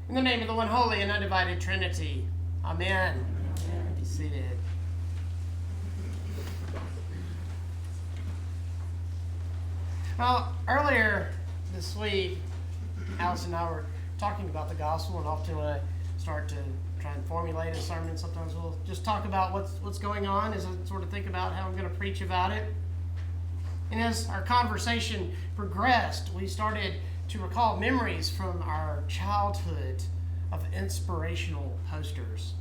In the name of the one holy and undivided Trinity. Amen. Be seated. Well, earlier this week, Alice and I were talking about the gospel, and often when I start to try and formulate a sermon, sometimes we'll just talk about what's going on as I sort of think about how I'm going to preach about it. And as our conversation progressed, we started to recall memories from our childhood of inspirational posters.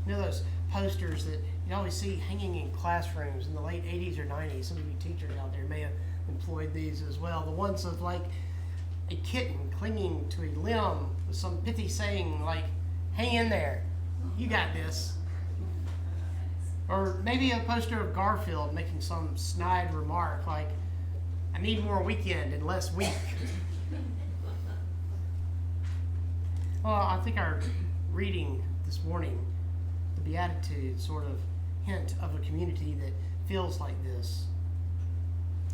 You know those posters that you always see hanging in classrooms in the late 80s or 90s? Some of you teachers out there may have employed these as well. The ones of like a kitten clinging to a limb with some pithy saying like, "Hang in there, you got this." Or maybe a poster of Garfield making some snide remark like, "I need more weekend and less week." Well, I think our reading this morning, the Beatitudes, sort of hint of a community that feels like this.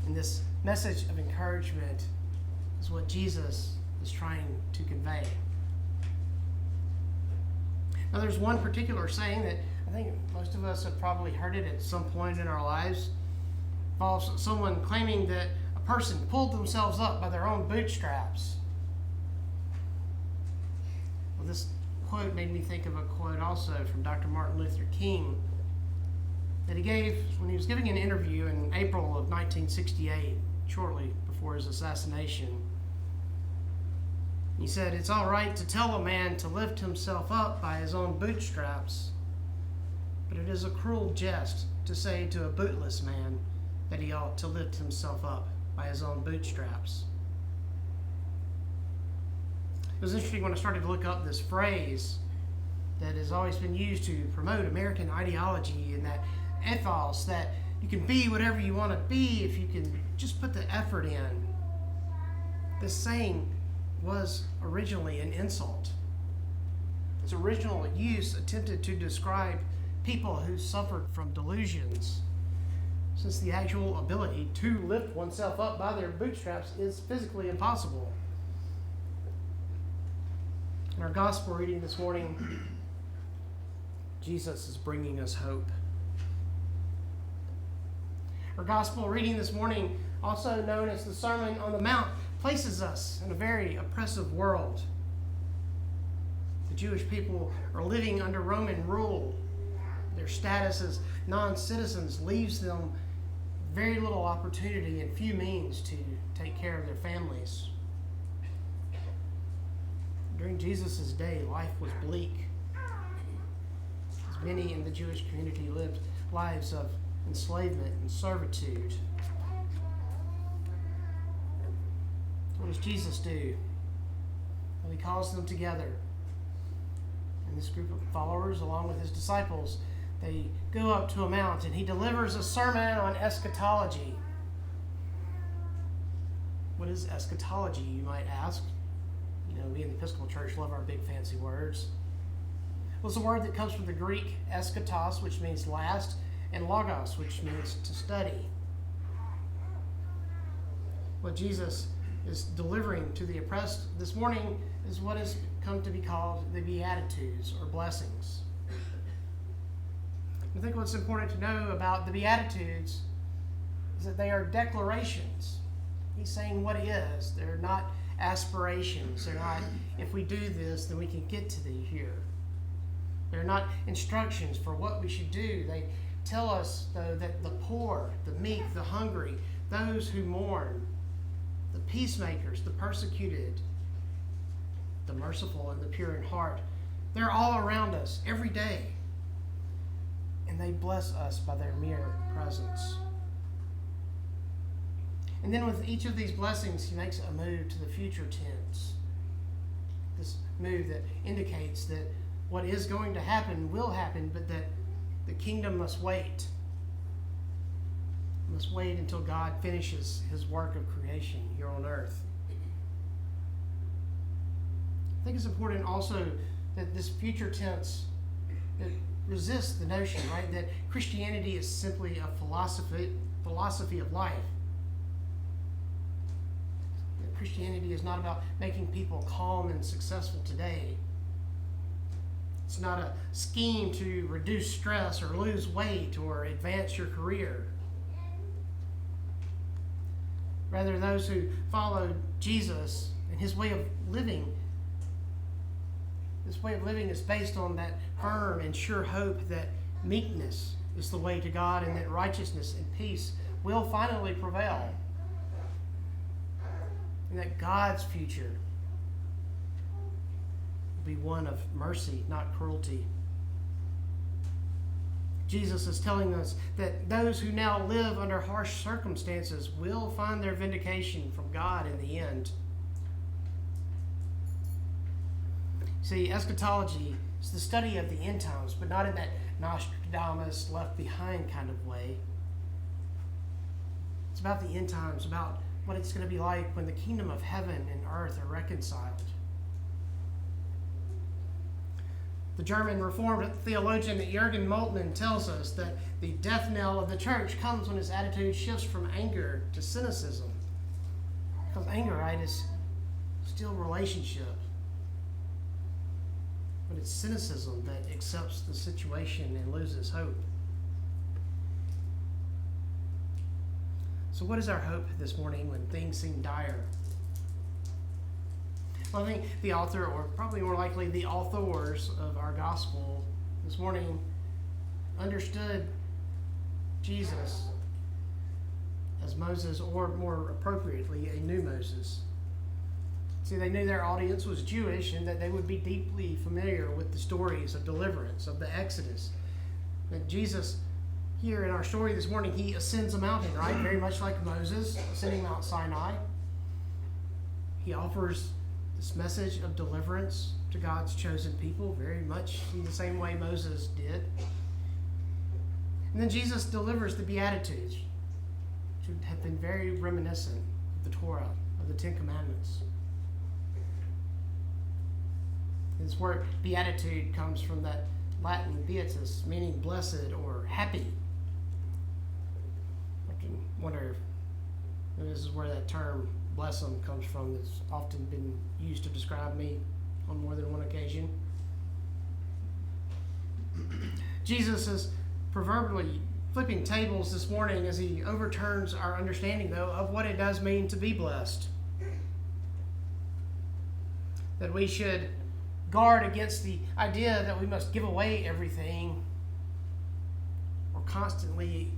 And this message of encouragement is what Jesus is trying to convey. Now, there's one particular saying that I think most of us have probably heard it at some point in our lives. It involves someone claiming that a person pulled themselves up by their own bootstraps. Well, this quote made me think of a quote also from Dr. Martin Luther King that he gave when he was giving an interview in April of 1968, shortly before his assassination. He said, "It's all right to tell a man to lift himself up by his own bootstraps, but it is a cruel jest to say to a bootless man that he ought to lift himself up by his own bootstraps." It was interesting when I started to look up this phrase that has always been used to promote American ideology and that ethos that you can be whatever you want to be if you can just put the effort in. This saying was originally an insult. Its original use attempted to describe people who suffered from delusions, since the actual ability to lift oneself up by their bootstraps is physically impossible. In our gospel reading this morning, Jesus is bringing us hope. Our gospel reading this morning, also known as the Sermon on the Mount, places us in a very oppressive world. The Jewish people are living under Roman rule. Their status as non-citizens leaves them very little opportunity and few means to take care of their families. During Jesus' day, life was bleak, as many in the Jewish community lived lives of enslavement and servitude. What does Jesus do? Well, he calls them together. And this group of followers, along with his disciples, they go up to a mount and he delivers a sermon on eschatology. What is eschatology, you might ask? You know, we in the Episcopal Church love our big fancy words. Well, it's a word that comes from the Greek eschatos, which means last, and logos, which means to study. What Jesus is delivering to the oppressed this morning is what has come to be called the Beatitudes, or blessings. I think what's important to know about the Beatitudes is that they are declarations. He's saying what is. They're not aspirations. They're not, if we do this, then we can get to here. They're not instructions for what we should do. They tell us, though, that the poor, the meek, the hungry, those who mourn, the peacemakers, the persecuted, the merciful, and the pure in heart, they're all around us every day. And they bless us by their mere presence. And then with each of these blessings, he makes a move to the future tense. This move that indicates that what is going to happen will happen, but that the kingdom must wait. It must wait until God finishes his work of creation here on earth. I think it's important also that this future tense that resists the notion, right, that Christianity is simply a philosophy of life. Christianity is not about making people calm and successful today. It's not a scheme to reduce stress or lose weight or advance your career. Rather, those who follow Jesus and his way of living, this way of living is based on that firm and sure hope that meekness is the way to God and that righteousness and peace will finally prevail. And that God's future will be one of mercy, not cruelty. Jesus is telling us that those who now live under harsh circumstances will find their vindication from God in the end. See, eschatology is the study of the end times, but not in that Nostradamus, left behind kind of way. It's about the end times, about what it's going to be like when the kingdom of heaven and earth are reconciled. The German Reformed theologian Jürgen Moltmann tells us that the death knell of the church comes when its attitude shifts from anger to cynicism. Because anger, right, is still relationship. But it's cynicism that accepts the situation and loses hope. So what is our hope this morning when things seem dire? Well, I think the author, or probably more likely the authors of our gospel this morning, understood Jesus as Moses, or more appropriately, a new Moses. See, they knew their audience was Jewish and that they would be deeply familiar with the stories of deliverance, of the Exodus. That Jesus, here in our story this morning, he ascends a mountain, right? Very much like Moses ascending Mount Sinai. He offers this message of deliverance to God's chosen people, very much in the same way Moses did. And then Jesus delivers the Beatitudes, which have been very reminiscent of the Torah, of the Ten Commandments. This word beatitude comes from that Latin beatus, meaning blessed or happy. I can wonder if this is where that term blessum comes from. That's often been used to describe me on more than one occasion. Jesus is proverbially flipping tables this morning as he overturns our understanding, though, of what it does mean to be blessed. That we should guard against the idea that we must give away everything or constantly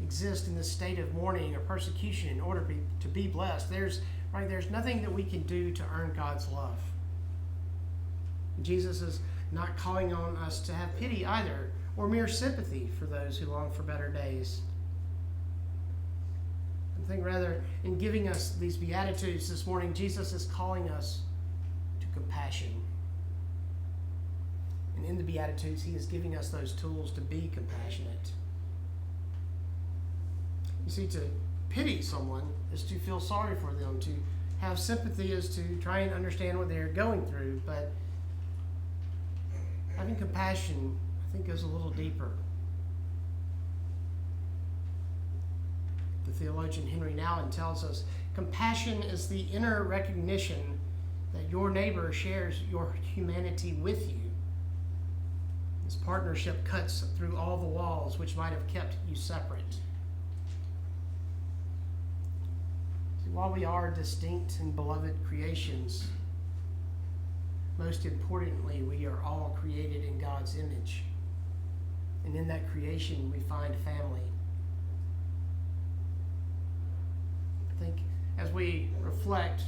exist in this state of mourning or persecution in order to be blessed. There's nothing that we can do to earn God's love. Jesus is not calling on us to have pity either, or mere sympathy for those who long for better days. I think rather, in giving us these Beatitudes this morning, Jesus is calling us to compassion. And in the Beatitudes, he is giving us those tools to be compassionate. You see, to pity someone is to feel sorry for them. To have sympathy is to try and understand what they're going through. But having compassion, I think, goes a little deeper. The theologian Henry Nouwen tells us, compassion is the inner recognition that your neighbor shares your humanity with you. This partnership cuts through all the walls which might have kept you separate. See, while we are distinct and beloved creations, most importantly, we are all created in God's image. And in that creation, we find family. I think as we reflect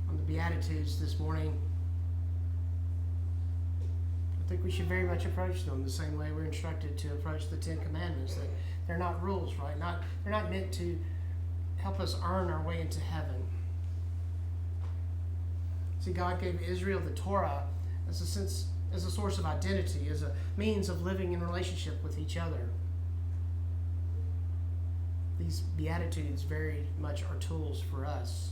on the Beatitudes this morning, I think we should very much approach them the same way we're instructed to approach the Ten Commandments. That they're not rules, right? They're not meant to help us earn our way into heaven. See, God gave Israel the Torah as a source of identity, as a means of living in relationship with each other. These Beatitudes very much are tools for us.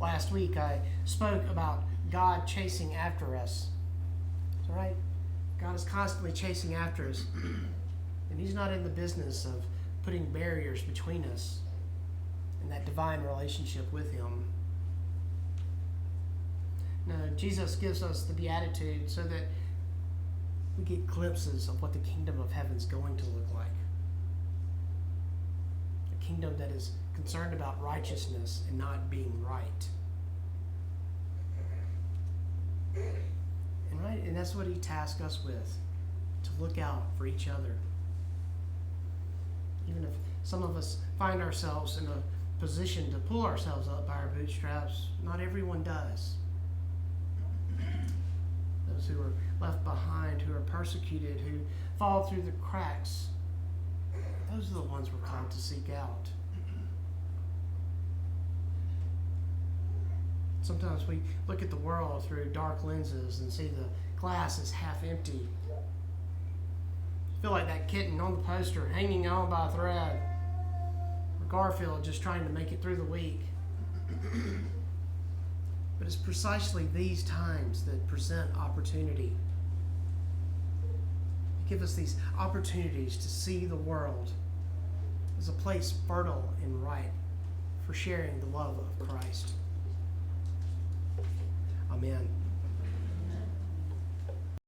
Last week I spoke about God chasing after us. Is that right? God is constantly chasing after us. And he's not in the business of putting barriers between us. and that divine relationship with him. No, Jesus gives us the Beatitude so that we get glimpses of what the kingdom of heaven's going to look like. A kingdom that is concerned about righteousness and not being right. And that's what he tasked us with, to look out for each other. Even if some of us find ourselves in a position to pull ourselves up by our bootstraps, not everyone does. Those who are left behind, who are persecuted, who fall through the cracks, those are the ones we're called to seek out. Sometimes we look at the world through dark lenses and see the glass is half empty. Feel like that kitten on the poster hanging on by a thread, or Garfield just trying to make it through the week. But it's precisely these times that present opportunity. They give us these opportunities to see the world as a place fertile and ripe for sharing the love of Christ. Amen.